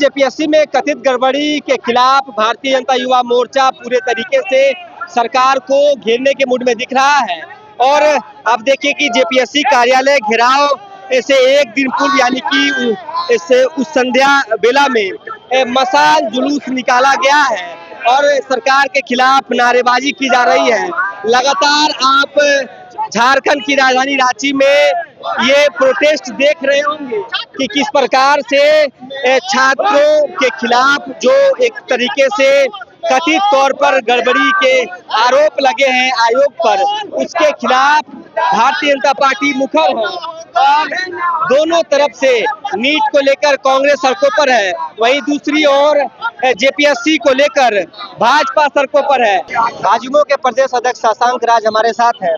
JPSC में कथित गड़बड़ी के खिलाफ भारतीय जनता युवा मोर्चा पूरे तरीके से सरकार को घेरने के मूड में दिख रहा है। और अब देखिए कि जेपीएससी कार्यालय घेराव से एक दिन पूर्व यानी कि उस संध्या बेला में मशाल जुलूस निकाला गया है और सरकार के खिलाफ नारेबाजी की जा रही है। लगातार आप झारखंड की राजधानी रांची में ये प्रोटेस्ट देख रहे होंगे कि किस प्रकार से छात्रों के खिलाफ जो एक तरीके से कथित तौर पर गड़बड़ी के आरोप लगे हैं आयोग पर, उसके खिलाफ भारतीय जनता पार्टी मुखर है। और दोनों तरफ से नीट को लेकर कांग्रेस सड़कों पर है, वहीं दूसरी ओर जेपीएससी को लेकर भाजपा सड़कों पर है। भाजयुमो के प्रदेश अध्यक्ष शशांक राज हमारे साथ है।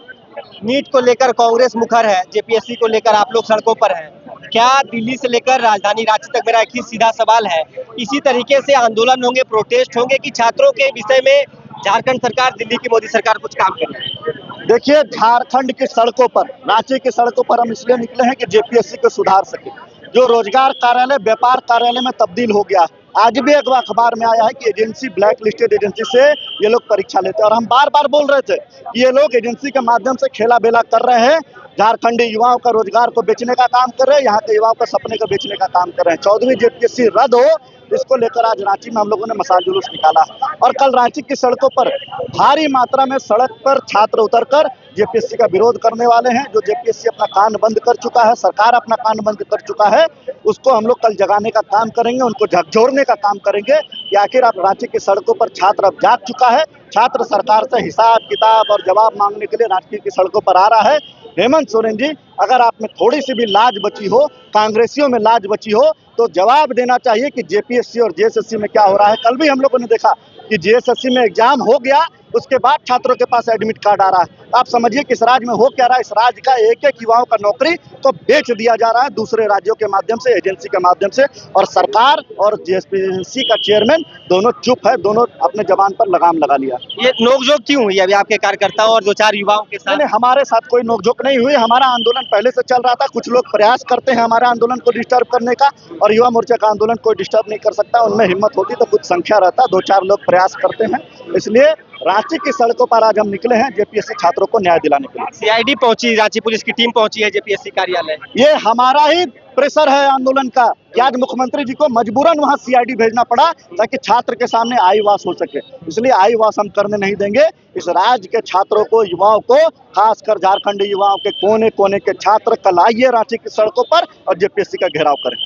नीट को लेकर कांग्रेस मुखर है, जेपीएससी को लेकर आप लोग सड़कों पर हैं। क्या दिल्ली से लेकर राजधानी रांची तक, मेरा एक ही सीधा सवाल है, इसी तरीके से आंदोलन होंगे, प्रोटेस्ट होंगे कि छात्रों के विषय में झारखंड सरकार, दिल्ली की मोदी सरकार कुछ काम करे? देखिए, झारखंड की सड़कों पर, रांची की सड़कों पर हम इसलिए निकले हैं कि जेपीएससी को सुधार सके। जो रोजगार कार्यालय व्यापार कार्यालय में तब्दील हो गया, आज भी एक अखबार में आया है कि एजेंसी, ब्लैक लिस्टेड एजेंसी से ये लोग परीक्षा लेते हैं। और हम बार बार बोल रहे थे कि ये लोग एजेंसी के माध्यम से खेला बेला कर रहे हैं, झारखंडी युवाओं का रोजगार को बेचने का काम कर रहे हैं, यहाँ के युवाओं का सपने को बेचने का काम कर रहे हैं। 14वीं जेपीएससी रद्द हो, इसको लेकर आज रांची में हम लोगों ने मशाल जुलूस निकाला। और कल रांची की सड़कों पर भारी मात्रा में सड़क पर छात्र उतरकर जेपीएससी का विरोध करने वाले हैं। जो जेपीएससी अपना कान बंद कर चुका है, सरकार अपना कान बंद कर चुका है, उसको हम लोग कल जगाने का काम करेंगे, उनको झकझोरने का काम करेंगे कि आखिर आप रांची की सड़कों पर छात्र अब जाग चुका है। छात्र सरकार से हिसाब किताब और जवाब मांगने के लिए रांची की सड़कों पर आ रहा है। हेमंत सोरेन जी, अगर आप में थोड़ी सी भी लाज बची हो, कांग्रेसियों में लाज बची हो, तो जवाब देना चाहिए कि जेपीएससी और जेएसएससी में क्या हो रहा है। कल भी हम लोगों ने देखा कि जेएसएससी में एग्जाम हो गया, उसके बाद छात्रों के पास एडमिट कार्ड आ रहा है। आप समझिए कि इस राज्य में हो क्या रहा है। इस राज्य का एक एक युवाओं का नौकरी तो बेच दिया जा रहा है दूसरे राज्यों के माध्यम से, एजेंसी के माध्यम से। और सरकार और जेपीएससी का चेयरमैन दोनों चुप है, दोनों अपने जबान पर लगाम लगा लिया। ये नोकझोंक क्यों हुई अभी आपके कार्यकर्ताओं और 2-4 युवाओं के साथ? नहीं, हमारे साथ कोई नोकझोंक नहीं हुई। हमारा आंदोलन पहले से चल रहा था। कुछ लोग प्रयास करते हैं हमारे आंदोलन को डिस्टर्ब करने का, और युवा मोर्चा का आंदोलन कोई डिस्टर्ब नहीं कर सकता। उनमें हिम्मत होती तो कुछ संख्या रहता, 2-4 लोग प्रयास करते हैं। इसलिए रांची की सड़कों पर आज हम निकले हैं जेपीएससी छात्रों को न्याय दिलाने के लिए। सीआईडी पहुंची, रांची पुलिस की टीम पहुंची है जेपीएससी कार्यालय। ये हमारा ही प्रेशर है आंदोलन का कि आज मुख्यमंत्री जी को मजबूरन वहां सीआईडी भेजना पड़ा ताकि छात्र के सामने आई वास हो सके। इसलिए आई वास हम करने नहीं देंगे। इस राज्य के छात्रों को, युवाओं को, खासकर झारखंडी युवाओं के कोने कोने के छात्र कल आइए रांची की सड़कों पर और जेपीएससी का घेराव करें।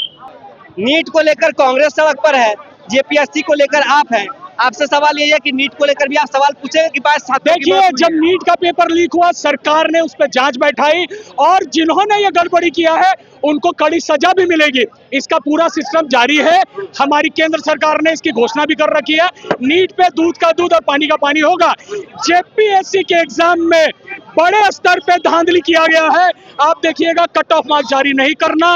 नीट को लेकर कांग्रेस सड़क पर है, जेपीएससी को लेकर आप हैं। आपसे सवाल ये है कि नीट को लेकर भी आप सवाल पूछेंगे कि देखिए, जब नीट का पेपर लीक हुआ, सरकार ने उस पर जांच बैठाई और जिन्होंने ये गड़बड़ी किया है उनको कड़ी सजा भी मिलेगी। इसका पूरा सिस्टम जारी है। हमारी केंद्र सरकार ने इसकी घोषणा भी कर रखी है। नीट पे दूध का दूध और पानी का पानी होगा। जेपीएससी के एग्जाम में बड़े स्तर पे धांधली किया गया है। आप देखिएगा, कट ऑफ मार्क्स जारी नहीं करना,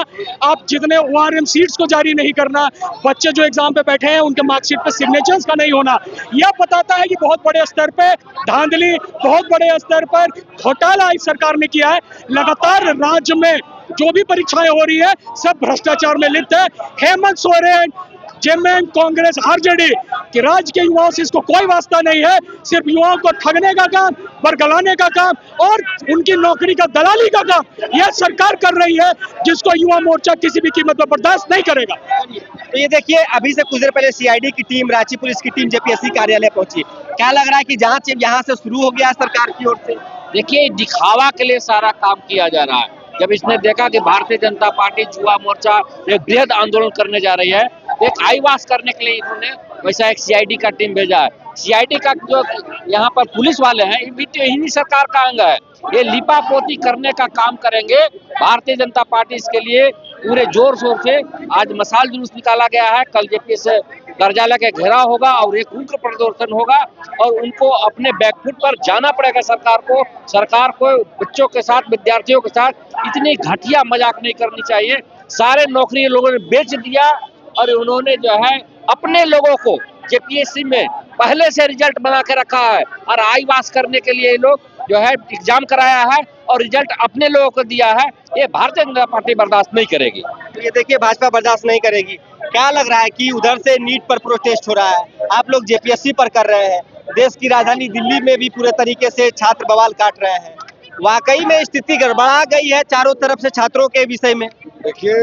आप जितने ओआरएम सीट्स को जारी नहीं करना, बच्चे जो एग्जाम पे बैठे हैं उनके मार्कशीट पे सिग्नेचर्स का नहीं होना, यह बताता है कि बहुत बड़े स्तर पे धांधली, बहुत बड़े स्तर पर घोटाला इस सरकार ने किया है। लगातार राज्य में जो भी परीक्षाएं हो रही है सब भ्रष्टाचार में लिप्त है। हेमंत सोरेन, जेएमएम, कांग्रेस, आरजेडी कि राज्य के युवाओं से इसको कोई वास्ता नहीं है। सिर्फ युवाओं को ठगने का काम, बरगलाने का काम और उनकी नौकरी का दलाली का काम यह सरकार कर रही है, जिसको युवा मोर्चा किसी भी कीमत पर बर्दाश्त नहीं करेगा। तो ये देखिए, अभी से कुछ देर पहले सीआईडी की टीम, रांची पुलिस की टीम जेपीएससी कार्यालय पहुंची। क्या लग रहा है कि जांच यहाँ से शुरू हो गया सरकार की ओर से? देखिए, दिखावा के लिए सारा काम किया जा रहा है। जब इसने देखा कि भारतीय जनता पार्टी, युवा मोर्चा एक बृहद आंदोलन करने जा रही है, एक आईवास करने के लिए इन्होंने वैसा एक सीआईडी का टीम भेजा है। सीआईडी का जो यहाँ पर पुलिस वाले हैं, ये भी तो इन्हीं सरकार का अंग है। ये लिपापोती करने का काम करेंगे। भारतीय जनता पार्टी इसके लिए पूरे जोर शोर से आज मशाल जुलूस निकाला गया है। कल जेपीएससी कार्यालय का घेराव होगा और एक उग्र प्रदर्शन होगा और उनको अपने बैकफुट पर जाना पड़ेगा। सरकार को बच्चों के साथ, विद्यार्थियों के साथ इतनी घटिया मजाक नहीं करनी चाहिए। सारे नौकरी लोगों ने बेच दिया और उन्होंने जो है अपने लोगों को जेपीएससी में पहले से रिजल्ट बना के रखा है और आईवास करने के लिए ये लोग जो है एग्जाम कराया है और रिजल्ट अपने लोगों को दिया है। ये भारतीय जनता पार्टी बर्दाश्त नहीं करेगी। ये देखिए, भाजपा बर्दाश्त नहीं करेगी। क्या लग रहा है कि उधर से नीट पर प्रोटेस्ट हो रहा है, आप लोग जेपीएससी पर कर रहे हैं, देश की राजधानी दिल्ली में भी पूरे तरीके से छात्र बवाल काट रहे हैं, वाकई में स्थिति गड़बड़ा गई है चारों तरफ से छात्रों के विषय में। देखिए,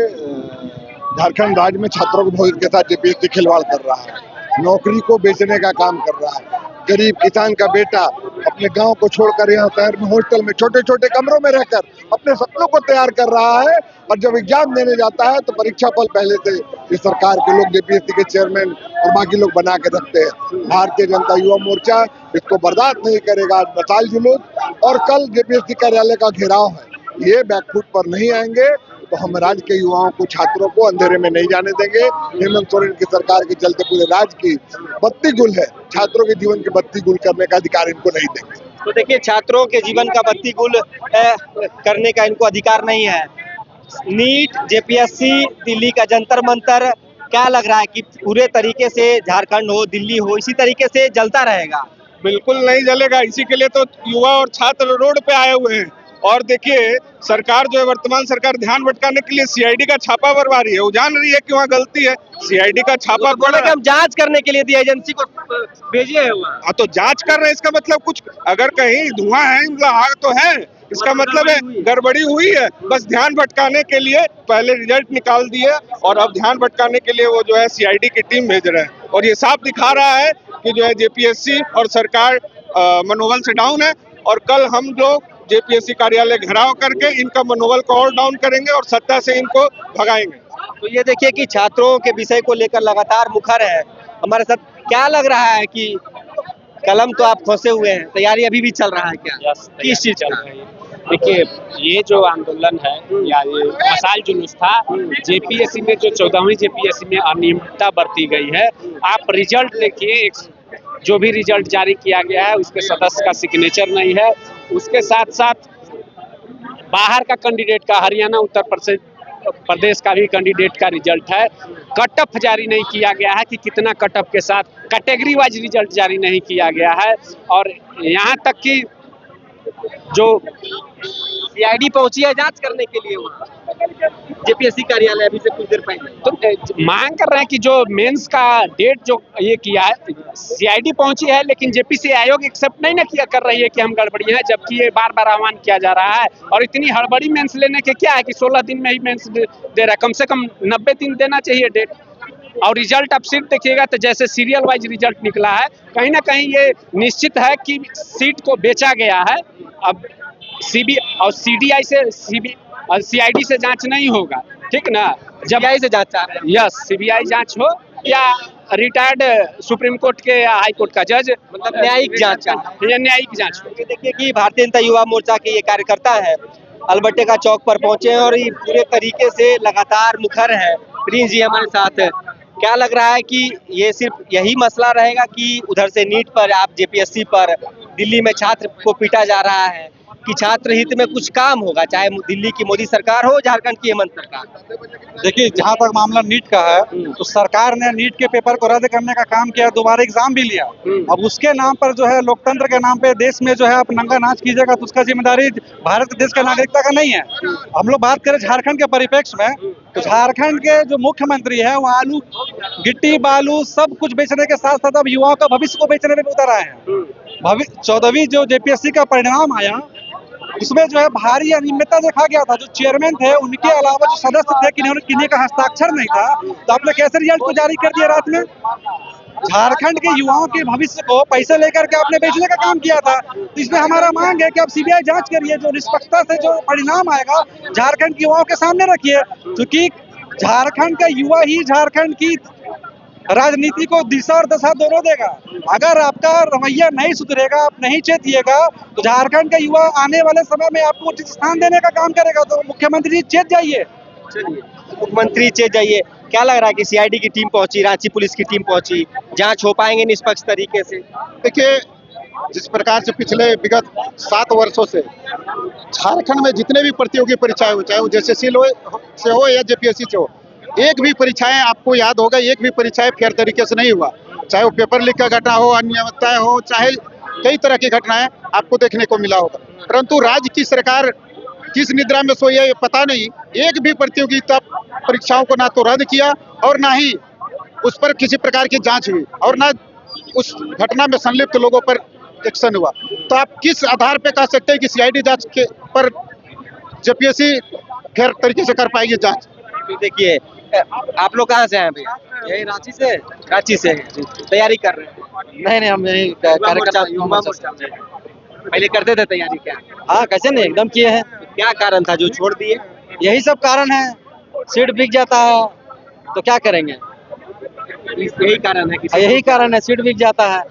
झारखंड राज्य में छात्रों के भविष्य के साथ जेपीएससी खिलवाड़ कर रहा है, नौकरी को बेचने का काम कर रहा है। गरीब किसान का बेटा अपने गांव को छोड़कर यहाँ शहर में हॉस्टल में छोटे छोटे कमरों में रहकर अपने सपनों को तैयार कर रहा है, और जब एग्जाम देने जाता है तो परीक्षा फल पहले से इस सरकार के लोग जेपीएससी के चेयरमैन और बाकी लोग बना के रखते हैं। भारतीय जनता युवा मोर्चा इसको बर्दाश्त नहीं करेगा। आज मसाल जुलूस और कल जेपीएससी कार्यालय का घेराव है, ये बैकफुट पर नहीं आएंगे तो हम राज्य के युवाओं को, छात्रों को अंधेरे में नहीं जाने देंगे। हेमंत सोरेन की सरकार के चलते पूरे राज्य की बत्ती गुल है, छात्रों के जीवन की बत्ती गुल करने का अधिकार इनको नहीं देंगे। तो देखिए, छात्रों के जीवन का बत्ती गुल करने का इनको अधिकार नहीं है। नीट, जेपीएससी, दिल्ली का जंतर मंतर, क्या लग रहा है कि पूरे तरीके से झारखंड हो, दिल्ली हो, इसी तरीके से जलता रहेगा? बिल्कुल नहीं जलेगा। इसी के लिए तो युवा और छात्र रोड पे आए हुए हैं। और देखिए, सरकार जो है, वर्तमान सरकार ध्यान भटकाने के लिए सीआईडी का छापा बरवा रही है। वो जान रही है कि वहाँ गलती है, सीआईडी का छापा पड़ रहा है। हम जांच करने के लिए एजेंसी को भेजे है वहाँ। हाँ, तो जांच कर रहे हैं, इसका मतलब कुछ अगर कहीं धुआं है, मतलब आग तो है, इसका मतलब है गड़बड़ी हुई है। बस ध्यान भटकाने के लिए पहले रिजल्ट निकाल दिए और अब ध्यान भटकाने के लिए वो जो है सीआईडी की टीम भेज रहे हैं। और ये साफ दिखा रहा है कि जो है जेपीएससी और सरकार मनोबल से डाउन है। और कल हम लोग जेपीएससी कार्यालय घेराव करके इनका मनोबल को और डाउन करेंगे और सत्ता से इनको भगाएंगे। तो ये देखिए कि छात्रों के विषय को लेकर लगातार मुखर है हमारे साथ। क्या लग रहा है कि कलम तो आप खोसे हुए हैं, तैयारी अभी भी चल रहा है क्या? किस चीज चल रही है? देखिए, ये जो आंदोलन है या ये मसाल जुलूस था, जेपीएससी में जो 14वीं जेपीएससी में अनियमितता बरती गई है। आप रिजल्ट देखिए, जो भी रिजल्ट जारी किया गया है उसके सदस्य का सिग्नेचर नहीं है। उसके साथ साथ बाहर का कैंडिडेट का, हरियाणा, उत्तर प्रदेश का भी कैंडिडेट का रिजल्ट है। कट ऑफ जारी नहीं किया गया है कि कितना कट ऑफ के साथ, कैटेगरी वाइज रिजल्ट जारी नहीं किया गया है। और यहाँ तक कि जो सीआईडी पहुंची है जांच करने के लिए वहाँ जेपीएससी कार्यालय अभी से कुछ देर पहले, तो मांग कर रहे हैं कि जो मेंस का डेट जो ये किया है, सीआईडी पहुंची है, लेकिन जेपीसी आयोग एक्सेप्ट नहीं ना किया कर रही है कि हम गड़बड़ी है, जबकि ये बार बार आह्वान किया जा रहा है। और इतनी हड़बड़ी मेंस लेने के क्या है कि 16 दिन में ही मेंस दे रहा है, कम से कम 90 दिन देना चाहिए डेट। और रिजल्ट आप सीट देखिएगा तो जैसे सीरियल वाइज रिजल्ट निकला है, कहीं ना कहीं ये निश्चित है कि सीट को बेचा गया है। अब सीबी और सीडीआई से सीआईडी से जांच नहीं होगा, ठीक ना? जब सीबीआई से जांच चाह रहे हैं। यस, सीबीआई जांच हो या रिटायर्ड सुप्रीम कोर्ट के या हाई कोर्ट का जज, मतलब न्यायिक जांच का, या न्यायिक जांच हो। देखिए कि भारतीय जनता युवा मोर्चा के ये कार्यकर्ता है, अलबट्टे चौक पर पहुंचे हैं और ये पूरे तरीके से लगातार मुखर है। प्रिंस जी हमारे साथ है। क्या लग रहा है कि ये सिर्फ यही मसला रहेगा कि उधर से नीट पर, आप जेपीएससी पर, दिल्ली में छात्र को पीटा जा रहा है, कि छात्र हित में कुछ काम होगा, चाहे दिल्ली की मोदी सरकार हो, झारखंड की हेमंत सरकार? देखिए, जहाँ तक मामला नीट का है, तो सरकार ने नीट के पेपर को रद्द करने का काम किया, दोबारा एग्जाम भी लिया। अब उसके नाम पर जो है, लोकतंत्र के नाम पे देश में जो है आप नंगा नाच कीजिएगा, तो उसका जिम्मेदारी भारत देश का नागरिकता का नहीं है। हम लोग बात करें झारखंड के परिप्रेक्ष्य में, तो झारखंड के जो मुख्यमंत्री है वो आलू, गिट्टी, बालू सब कुछ बेचने के साथ साथ अब युवाओं का भविष्य को बेचने में भी उतर आए हैं। 14वीं जो जेपीएससी का परिणाम आया, उसमें जो है भारी अनियमितता देखा गया था। जो चेयरमैन थे, उनके अलावा जो सदस्य थे, किन्हीं का हस्ताक्षर नहीं था, तो आपने कैसे रिजल्ट को जारी कर दिया रात में? झारखंड के युवाओं के भविष्य को पैसे लेकर के आपने बेचने का काम किया था। तो इसमें हमारा मांग है कि आप सीबीआई जांच करिए, जो निष्पक्षता से जो परिणाम आएगा झारखंड के युवाओं के सामने रखिए, क्योंकि झारखंड का युवा ही झारखंड की राजनीति को दिशा और दशा दोनों देगा। अगर आपका रवैया नहीं सुधरेगा, आप नहीं चेतिएगा, तो झारखंड का युवा आने वाले समय में आपको उचित स्थान देने का काम करेगा। तो मुख्यमंत्री जी चेत जाइए। चलिए, मुख्यमंत्री चेत जाइए। क्या लग रहा है कि सीआईडी की टीम पहुंची, रांची पुलिस की टीम पहुंची, जांच हो पाएंगे निष्पक्ष तरीके से? देखिए, जिस प्रकार से पिछले विगत 7 वर्षों से झारखंड में जितने भी प्रतियोगी परीक्षाएं हो, चाहे वो जेएसएससी से हो या जेपीएससी से हो, एक भी परीक्षाएं, आपको याद होगा, एक भी परीक्षाएं फेयर तरीके से नहीं हुआ। चाहे वो पेपर लीक का घटना हो, अनियमितताएं हो, चाहे कई तरह की घटनाएं आपको देखने को मिला होगा। परंतु राज्य की सरकार किस निद्रा में सोए ये पता नहीं। एक भी प्रतियोगिता परीक्षाओं को ना तो रद्द किया और ना ही उस पर किसी प्रकार की जांच हुई और ना उस घटना में संलिप्त लोगों पर एक्शन हुआ। तो आप किस आधार पे कह सकते हैं कि सीआईडी जांच के पर जेपीएससी गैर तरीके से कर पाएगी जांच? तो देखिए, आप लोग कहाँ से हैं भैया? यही रांची से? रांची से तैयारी कर रहे हैं? नहीं हम यही कार्यकर्ता युवा मोर्चा से। पहले करते थे तैयारी क्या? हाँ कैसे नहीं, एकदम किए हैं। क्या कारण था जो छोड़ दिए? यही सब कारण है, सीट बिक जाता है तो क्या करेंगे। यही कारण है कि यही कारण है, सीट बिक जाता है।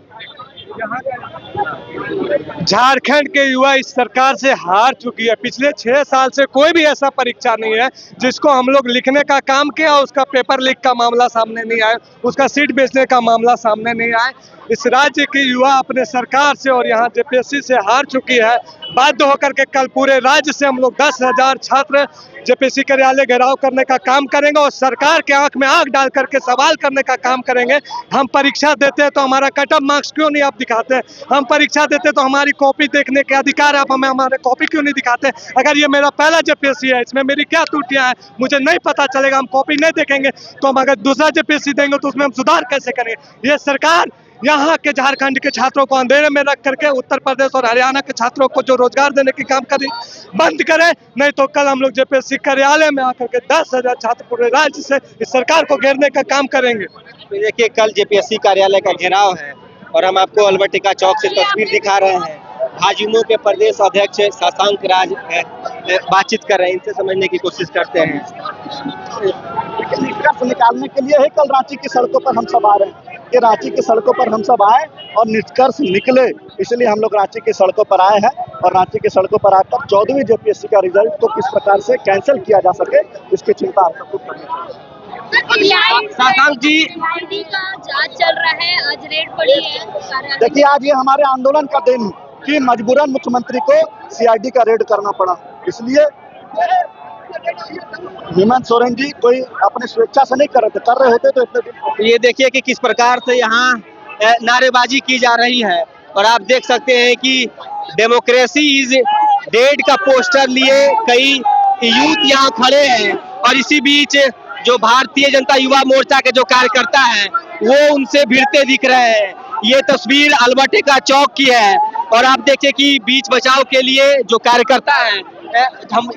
झारखंड के युवा इस सरकार से हार चुकी है। पिछले 6 साल से कोई भी ऐसा परीक्षा नहीं है जिसको हम लोग लिखने का काम किया, उसका पेपर लीक का मामला सामने नहीं आया, उसका सीट बेचने का मामला सामने नहीं आया। इस राज्य की युवा अपने सरकार से और यहाँ जेपीएससी से हार चुकी है। बाध्य होकर के कल पूरे राज्य से हम लोग 10,000 छात्र जेपीएससी कार्यालय घेराव करने का काम करेंगे और सरकार के आंख में आंख डाल करके सवाल करने का काम करेंगे। हम परीक्षा देते हैं तो हमारा कट ऑफ मार्क्स क्यों नहीं आप दिखाते? हम परीक्षा देते हैं तो हमारी कॉपी देखने के अधिकार आप हमें हमारे कॉपी क्यों नहीं दिखाते? अगर ये मेरा पहला जेपीएससी है, इसमें मेरी क्या त्रुटियां हैं मुझे नहीं पता चलेगा, हम कॉपी नहीं देखेंगे तो हम अगर दूसरा जेपीएससी देंगे तो उसमें हम सुधार कैसे करेंगे? ये सरकार यहाँ के झारखंड के छात्रों को अंधेरे में रख करके उत्तर प्रदेश और हरियाणा के छात्रों को जो रोजगार देने की काम करे बंद करे, नहीं तो कल हम लोग जेपीएससी कार्यालय में आकर के 10,000 छात्र पूरे राज्य से इस सरकार को घेरने का काम करेंगे। तो देखिए, कल जेपीएससी कार्यालय का घेराव है और हम आपको अल्बर्टिका चौक से तस्वीर दिखा रहे हैं। भाजयुमो के प्रदेश अध्यक्ष शशांक राज बातचीत कर रहे हैं, इनसे समझने की कोशिश करते हैं। निष्कर्ष निकालने के लिए ही कल रांची की सड़कों पर हम सब आ रहे हैं कि रांची की सड़कों पर हम सब आए और निष्कर्ष निकले, इसलिए हम लोग रांची की सड़कों पर आए हैं। और रांची की सड़कों पर आकर 14वीं जेपीएससी का रिजल्ट को किस प्रकार से कैंसिल किया जा सके इसकी चिंता हम सबको करनी चाहिए। शशांक जी, सीआईडी का जांच चल रहा है, आज रेड पड़ी है। देखिए, आज ये हमारे आंदोलन का दिन है कि मजबूरन मुख्यमंत्री को सीआईडी का रेड करना पड़ा, इसलिए हेमंत सोरेन जी कोई अपने स्वेच्छा से नहीं कर रहे होते तो इतने दिन। ये देखिए कि किस प्रकार से यहाँ नारेबाजी की जा रही है और आप देख सकते हैं कि डेमोक्रेसी इज डेड का पोस्टर लिए कई यूथ यहाँ खड़े हैं और इसी बीच जो भारतीय जनता युवा मोर्चा के जो कार्यकर्ता हैं वो उनसे भिड़ते दिख रहे हैं। ये तस्वीर अल्बर्टिका चौक की है और आप देखिए कि बीच बचाव के लिए जो कार्यकर्ता हैं, हम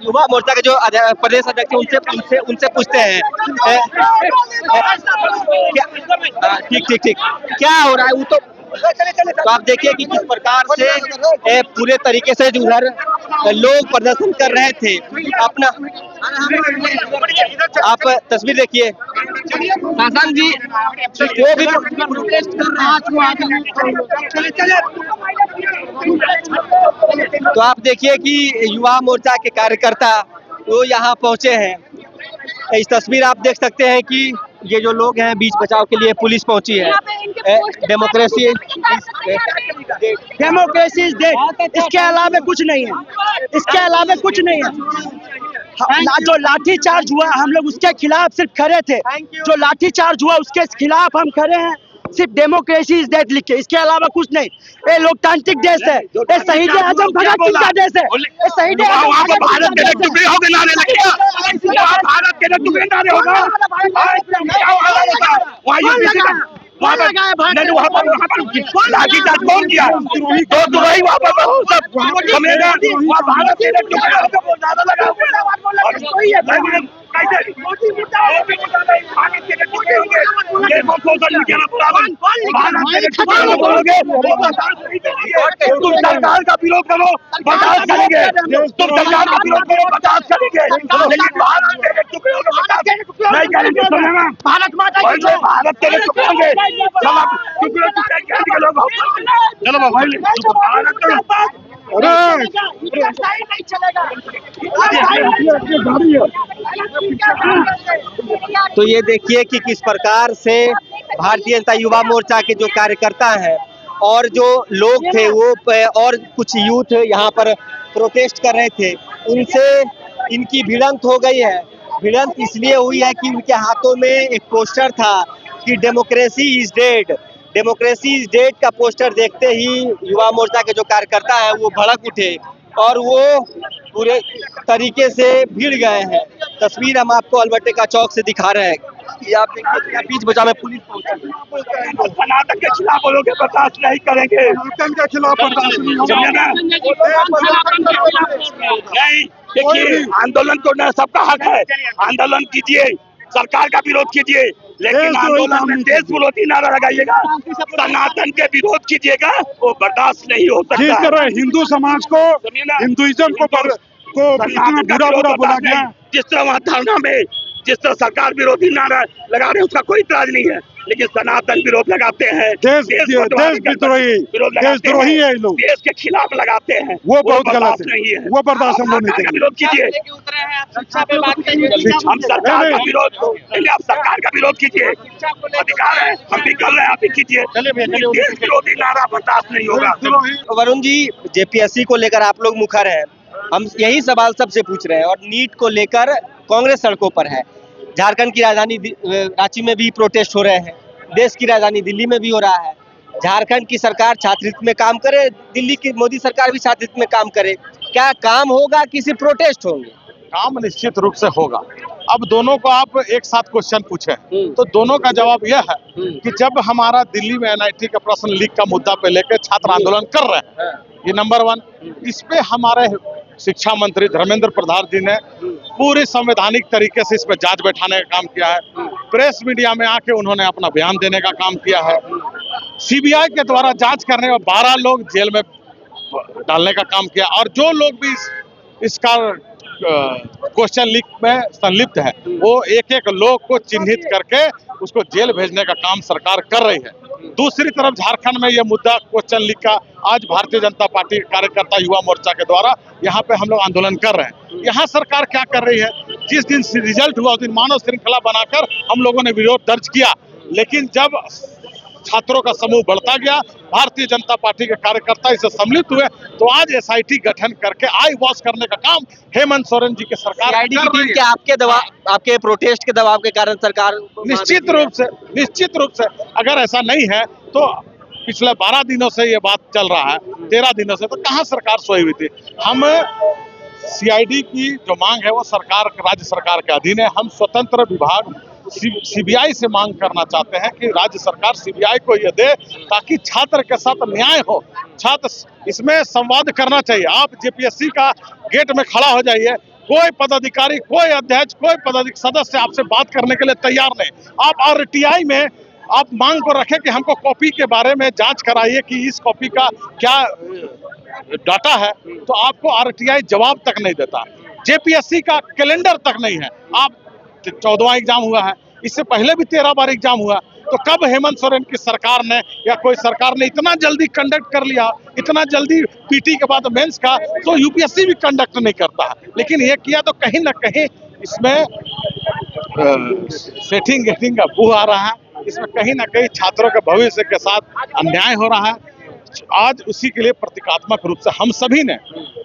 युवा मोर्चा के जो प्रदेश अध्यक्ष उनसे पूछते हैं ठीक क्या हो रहा है। वो तो आप देखिए कि किस प्रकार से पूरे तरीके से जो उधर लोग प्रदर्शन कर रहे थे अपना। आप तस्वीर देखिए, शशांक जी जो भी प्रोटेस्ट कर रहे हैं तो आप देखिए कि युवा मोर्चा के कार्यकर्ता वो यहाँ पहुंचे हैं। इस तस्वीर आप देख सकते हैं कि ये जो लोग हैं बीच बचाव के लिए पुलिस पहुंची है। डेमोक्रेसी डेमोक्रेसी इज डेड, इसके अलावा कुछ नहीं है, इसके अलावा कुछ नहीं है। जो लाठी चार्ज हुआ हम लोग उसके खिलाफ सिर्फ खड़े थे, जो लाठी चार्ज हुआ उसके खिलाफ हम खड़े हैं, सिर्फ डेमोक्रेसी इज डेड लिख के, इसके अलावा कुछ नहीं। ये लोकतांत्रिक देश है, ये शहीद आजम भगत सिंह का देश है, ये शहीद भारत के टुकड़े हो गए नारे लगे, भारत के टुकड़े नारे होगा लाठी चार्ज कौन किया? द्रोही वहाँ पर भारत के तुम सरकार का विरोध करो बर्दाश्त करेंगे, तुम सरकार का विरोध करो बर्दाश्त करेंगे, लेकिन भारत के टुकड़े नहीं करेंगे। भारत माता की भारत के टुकड़े होंगे, चलो भाई भारत तो ये देखिए कि किस प्रकार से भारतीय जनता युवा मोर्चा के जो कार्यकर्ता हैं और जो लोग थे वो और कुछ यूथ यहाँ पर प्रोटेस्ट कर रहे थे, उनसे इनकी भिड़ंत हो गई है। भिड़ंत इसलिए हुई है कि उनके हाथों में एक पोस्टर था कि democracy is dead. Democracy is dead का पोस्टर देखते ही युवा मोर्चा के जो कार्यकर्ता हैं वो भड़क उठे और वो पूरे तरीके से भिड़ गए हैं। तस्वीर हम आपको अल्बर्टे चौक से दिखा रहे हैं कि आप देखिए कि बीच बचा में पुलिस पहुंची। कर्नाटक के खिलाफ बोलोगे बर्दाश्त नहीं करेंगे, के खिलाफ बर्दाश्त नहीं होगा। समझे ना? नहीं, देखिए आंदोलन करना सबका हक है, आंदोलन कीजिए, सरकार का विरोध कीजिए, लेकिन आंदोलन में देश विरोधी नारा लगाइएगा, सनातन के विरोध कीजिएगा, वो बर्दाश्त नहीं हो सकता। जिस तरह हिंदू समाज को, हिंदुइज्म को इतना बुरा बोला गया, जिस तरह वहाँ धरना में जिस तरह सरकार विरोधी नारा लगा रहे हैं उसका कोई इतराज नहीं है, लेकिन सनातन विरोध लगाते हैं, देशद्रोही है लोग, देश के खिलाफ लगाते हैं, वो बहुत गलत नहीं है। वो बर्दाश्त हम लोग नहीं करेंगे। विरोध कीजिए, हम सरकार का विरोध, पहले आप सरकार का विरोध कीजिए, अधिकार है, हम भी कर रहे हैं, आप भी कीजिए, देश विरोधी नारा बर्दाश्त नहीं होगा। वरुण जी, जेपीएससी को लेकर आप लोग मुखर हैं, हम यही सवाल सबसे पूछ रहे हैं, और नीट को लेकर कांग्रेस सड़कों पर है। झारखंड की राजधानी रांची में भी प्रोटेस्ट हो रहे हैं, देश की राजधानी दिल्ली में भी हो रहा है। झारखंड की सरकार छात्र हित में काम करे, दिल्ली की मोदी सरकार भी छात्र हित में काम करे, क्या काम होगा कि सिर्फ प्रोटेस्ट होंगे? काम निश्चित रूप से होगा। अब दोनों को आप एक साथ क्वेश्चन पूछे तो दोनों का जवाब यह है कि जब हमारा दिल्ली में एनआईटी का प्रश्न लीक का मुद्दा पे लेकर छात्र आंदोलन कर रहे हैं, ये नंबर 1। इस पे हमारे शिक्षा मंत्री धर्मेंद्र प्रधान जी ने पूरे संवैधानिक तरीके से इस पे जांच बैठाने का काम किया है। प्रेस मीडिया में आके उन्होंने अपना बयान देने का काम किया है। सीबीआई के द्वारा जांच करने में 12 लोग जेल में डालने का काम किया, और जो लोग भी इसका क्वेश्चन लीक में संलिप्त है वो एक एक लोग को चिन्हित करके उसको जेल भेजने का काम सरकार कर रही है। दूसरी तरफ झारखंड में यह मुद्दा क्वेश्चन लीक का आज भारतीय जनता पार्टी कार्यकर्ता युवा मोर्चा के द्वारा यहाँ पे हम लोग आंदोलन कर रहे हैं। यहाँ सरकार क्या कर रही है, जिस दिन रिजल्ट हुआ उस दिन मानव श्रृंखला बनाकर हम लोगों ने विरोध दर्ज किया, लेकिन जब छात्रों का समूह बढ़ता गया, भारतीय जनता पार्टी के कार्यकर्ता इससे सम्मिलित हुए, तो आज एसआईटी गठन करके आई वॉश करने का काम हेमंत सोरेन जी की सरकार कर रही है। आपके दबाव, आपके प्रोटेस्ट के दबाव के कारण सरकार निश्चित रूप से अगर ऐसा नहीं है तो पिछले 12 दिनों से ये बात चल रहा है, 13 दिनों से, तो कहाँ सरकार सोई हुई थी। हम सीआईडी की जो मांग है वो सरकार, राज्य सरकार के अधीन है। हम स्वतंत्र विभाग सीबीआई से मांग करना चाहते हैं कि राज्य सरकार सीबीआई को ये दे ताकि छात्र के साथ न्याय हो। छात्र इसमें संवाद करना चाहिए। आप जेपीएससी का गेट में खड़ा हो जाइए, कोई पदाधिकारी, कोई अध्यक्ष, कोई पदाधिकारी सदस्य आपसे बात करने के लिए तैयार नहीं। आप आरटीआई में आप मांग को रखें कि हमको कॉपी के बारे में जांच कराइए कि इस कॉपी का क्या डाटा है, तो आपको आरटीआई जवाब तक नहीं देता। जेपीएससी का कैलेंडर तक नहीं है। आप 14वां एग्जाम हुआ है, इससे पहले भी 13 बार एग्जाम हुआ, तो कब हेमंत सोरेन की सरकार ने या कोई सरकार ने इतना जल्दी कंडक्ट कर लिया, इतना जल्दी पीटी के बाद मेंस का, तो यूपीएससी भी कंडक्ट नहीं करता है। लेकिन ये किया तो कहीं ना कहीं इसमें सेटिंग गेटिंग का बू आ रहा है, इसमें कहीं ना कहीं छात्रों के भविष्य के साथ अन्याय हो रहा है। आज उसी के लिए प्रतीकात्मक रूप से हम सभी ने,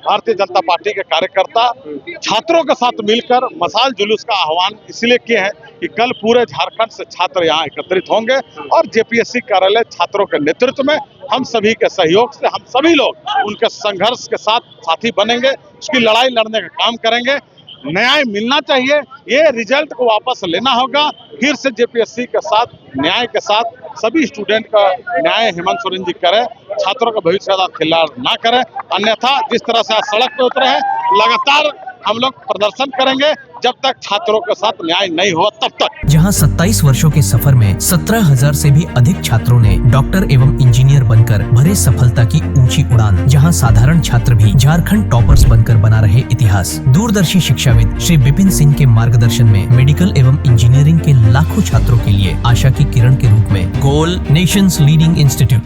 भारतीय जनता पार्टी के कार्यकर्ता छात्रों के साथ मिलकर मशाल जुलूस का आह्वान इसलिए किए हैं कि कल पूरे झारखंड से छात्र यहाँ एकत्रित होंगे और जेपीएससी कार्यालय छात्रों के नेतृत्व में हम सभी के सहयोग से हम सभी लोग उनके संघर्ष के साथ साथी बनेंगे, उसकी लड़ाई लड़ने का काम करेंगे। न्याय मिलना चाहिए, ये रिजल्ट को वापस लेना होगा, फिर से जेपीएससी के साथ न्याय के साथ सभी स्टूडेंट का न्याय हेमंत सोरेन जी करें, छात्रों का भविष्य का खिलवाड़ ना करें। अन्यथा जिस तरह से आज सड़क पे उतरे हैं, लगातार हम लोग प्रदर्शन करेंगे जब तक छात्रों के साथ न्याय नहीं हो तब तक। जहां 27 वर्षों के सफर में 17,000 से भी अधिक छात्रों ने डॉक्टर एवं इंजीनियर बनकर भरे सफलता की ऊंची उड़ान, जहां साधारण छात्र भी झारखंड टॉपर्स बनकर बना रहे इतिहास। दूरदर्शी शिक्षाविद श्री विपिन सिंह के मार्गदर्शन में मेडिकल एवं इंजीनियरिंग के लाखों छात्रों के लिए आशा की किरण के रूप में goal nations leading institute.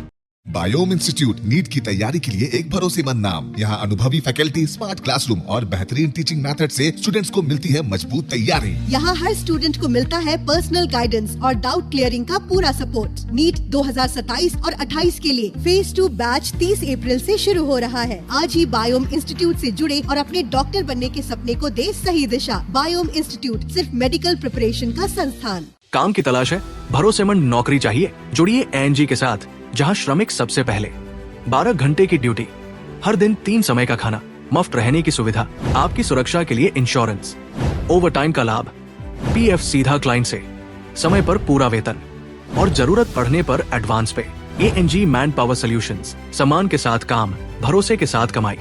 Biome institute NEET की तैयारी के लिए एक भरोसेमंद नाम। यहाँ अनुभवी फैकल्टी, स्मार्ट क्लासरूम और बेहतरीन टीचिंग मेथड से स्टूडेंट्स को मिलती है मजबूत तैयारी। यहाँ हर स्टूडेंट को मिलता है पर्सनल गाइडेंस और डाउट क्लियरिंग का पूरा सपोर्ट। नीट 2027 और 28 के लिए फेज 2 बैच 30 अप्रैल से शुरू हो रहा है। आज ही बायोम इंस्टीट्यूट से जुड़े और अपने डॉक्टर बनने के सपने को दे सही दिशा। बायोम इंस्टीट्यूट सिर्फ मेडिकल प्रिपरेशन का संस्थान। काम की तलाश है, भरोसेमंद नौकरी चाहिए, जुड़िए एनजी के साथ, जहां श्रमिक सबसे पहले। 12 घंटे की ड्यूटी, हर दिन 3 समय का खाना, मुफ्त रहने की सुविधा, आपकी सुरक्षा के लिए इंश्योरेंस, ओवर टाइम का लाभ, पीएफ सीधा क्लाइंट से, समय पर पूरा वेतन और जरूरत पड़ने पर एडवांस पे। एएनजी मैन पावर सॉल्यूशंस, सम्मान के साथ काम, भरोसे के साथ कमाई।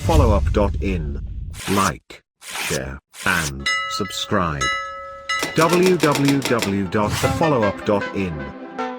followup.in. Like, share, and subscribe. www.thefollowup.in